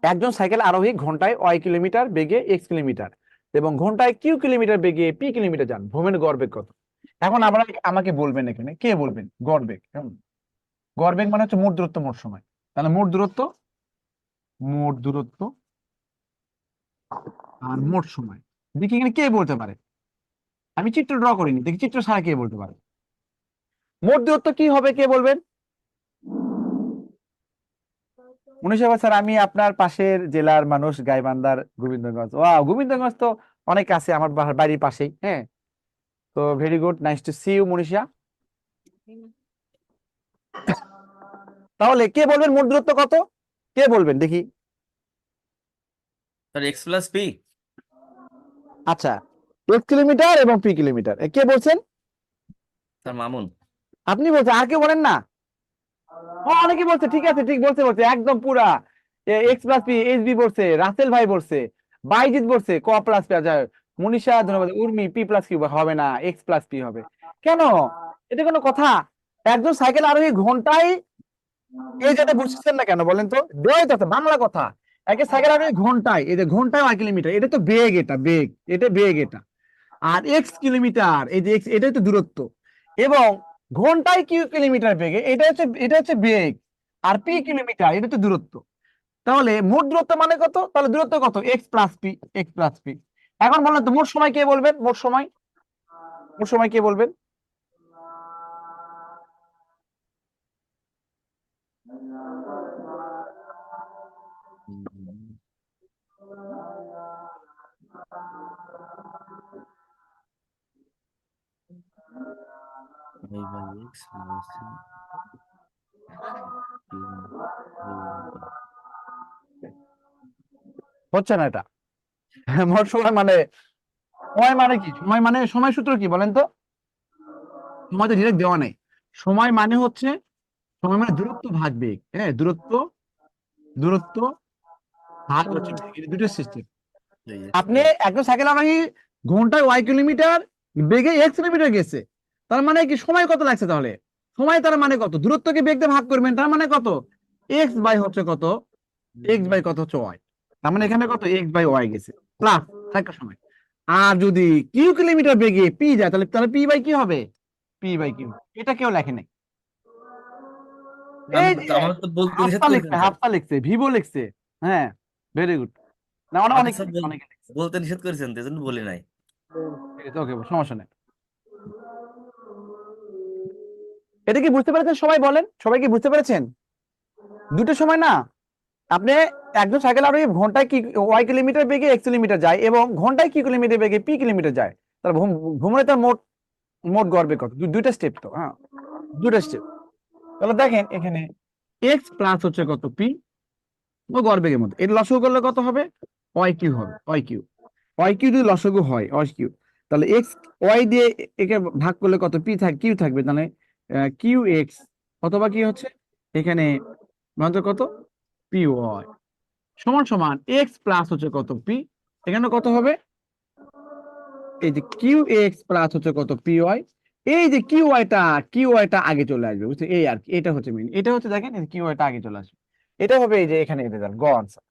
একজন সাইকেল আরোহী ঘন্টায় ওয়াই কিলোমিটার বেগে এক্স কিলোমিটার এবং ঘন্টায় কিউ কিলোমিটার বেগে পি কিলোমিটার যান, ভ্রমণের গড়বেগ কত? এখন আবার আমাকে বলবেন, এখানে কে বলবেন গড়বেগ কেমন? গড়বেগ মানে হচ্ছে মোট দূরত্ব মোট সময়। তাহলে মোট দূরত্ব আর মোট সময়, দেখি এখানে কে বলতে পারে। আমি চিত্র ড্র করিনি, দেখি চিত্র ছাড়া কে বলতে পারে। মোট দূরত্ব কি হবে, কে বলবেন? মনীষা স্যার, আমি আপনার পাশের জেলার মানুষ, গাইবান্ধার গোবিন্দগঞ্জ। গোবিন্দগঞ্জ তো অনেক আছে আমার বাড়ির পাশেই। হ্যাঁ, তো very good, nice to see you Manisha. তাহলে কে বলবেন মোট দূরত্ব কত? কে বলবেন দেখি। Sir X plus P. আচ্ছা, এক্স কিলোমিটার এবং পি কিলোমিটার, কে বলছেন? স্যার মামুন। আপনি বলছেন, আর কেউ বলেন না? অনেকে বলছে, ঠিক আছে, ঠিক বলছে, একদম পুরা X plus P, H B বলছে, রাসেল ভাই বলছে, বাইজিৎ বলছে ক প্লাস পি। মনীষা ধন্যবাদ। উর্মি পি প্লাস কিউ হবে না, এক্স প্লাস পি হবে। কেন? এটা কোনো কথা? একজন সাইকেল আরোহী ঘন্টায়, এই যেটা বুঝছেন না কেন বলেন তো? দেওয়াই তো আছে, বাংলা কথা। একে সাইকেল আরোহী ঘন্টায়, এই যে ঘন্টায় ওয়াই কিলোমিটার, এটা তো বেগ, এটা বেগ, এটা বেগ এটা। আর এক্স কিলোমিটার, এই যে এক্স, এটাই তো দূরত্ব। এবং ঘন্টায় কিউ কিলোমিটার বেগে, এটা হচ্ছে বেগ। আর পি কিলোমিটার, এটা তো দূরত্ব। তাহলে মোট দূরত্ব মানে কত? তাহলে দূরত্ব কত? X plus P, x plus P. এখন বলেন তো মোট সময় কে বলবেন? মোট সময় কে বলবেন? হচ্ছে না এটা। মোট সময় মানে, সময় মানে কি? সময় সূত্র কি বলেন তো? সময় তো ডিরেক্ট দেওয়া নেই। সময় মানে হচ্ছে, সময় মানে দূরত্ব ভাগ বেগ। হ্যাঁ, দূরত্ব ভাগ হচ্ছে বেগ, এটা দুটো সিস্টেম। আপনি একজন সাইকেল আরোহী ঘন্টায় ওয়াই কিলোমিটার বেগে এক্স কিলোমিটার গেছে, তার মানে কি সময় কত লাগছে? তাহলে সময় তার মানে কত? দূরত্বকে বেগ দিয়ে ভাগ করবেন, তার মানে কত? এক্স বাই হচ্ছে কত? এক্স বাই কত হচ্ছে ওয়াই। তার মানে এখানে কত? এক্স বাই ওয়াই গেছে প্লাস থাকার সময়। আর যদি কিউ কিলোমিটার বেগে পি যায়, তাহলে তাহলে পি বাই কি হবে? P by Q. এটা কেউ লেখে নাই। এই যে আমার তো বলতে নিষেধ হাফসা লিখছে, করেছেন স্যার। হাফসা লিখছে, ভিভো লিখছে। হ্যাঁ, ভেরি গুড। না, আমাকে অনেক স্যার অনেকে লিখছে। বলতে নিষেধ করেছেন, এই জন্য বলি নাই। ঠিক আছে, ওকে, সমস্যা নেই। এটা কি বুঝতে পেরেছেন সবাই? বলেন, সবাই কি বুঝতে পেরেছেন? দুটো সময় না। আপনি একজন সাইকেল আরোহী ঘন্টায় কি ওয়াই কিলোমিটার বেগে এক্স কিলোমিটার যায় এবং ঘন্টায় কি কিলোমিটার বেগে পি কিলোমিটার যায়, তার ভ্রমণে তার মোট মোট গড় বেগ কত? দুইটা স্টেপ তো, হ্যাঁ, দুটো স্টেপ। তাহলে দেখেন এখানে এক্স প্লাস হচ্ছে কত? পি, ও গড় বেগের মধ্যে এর লসাগু করলে কত হবে? ওয়াই কিউ হবে, ওয়াই কিউ। ওয়াই কিউ যদি লসাগু হয়, ওয়াই কিউ, তাহলে এক্স ওয়াই দিয়ে একে ভাগ করলে কত? পি কিউ থাকবে। তাহলে কিউ এক্স অথবা কি হচ্ছে এখানে মাত্র কত? পি ওয়াই সমান সমান এক্স প্লাস হচ্ছে কত? পি। এখানে কত হবে? এই যে কিউ এক্স প্লাস হচ্ছে কত? P Y. এই যে কিউ ওয়াইটা আগে চলে আসবে, বুঝতে? এই আর কি, এটা হচ্ছে মেন, এটা হচ্ছে দেখেন কিউ ওয়াইটা আগে চলে আসবে। এটা হবে এই যে এখানে, এটা গ আনসার।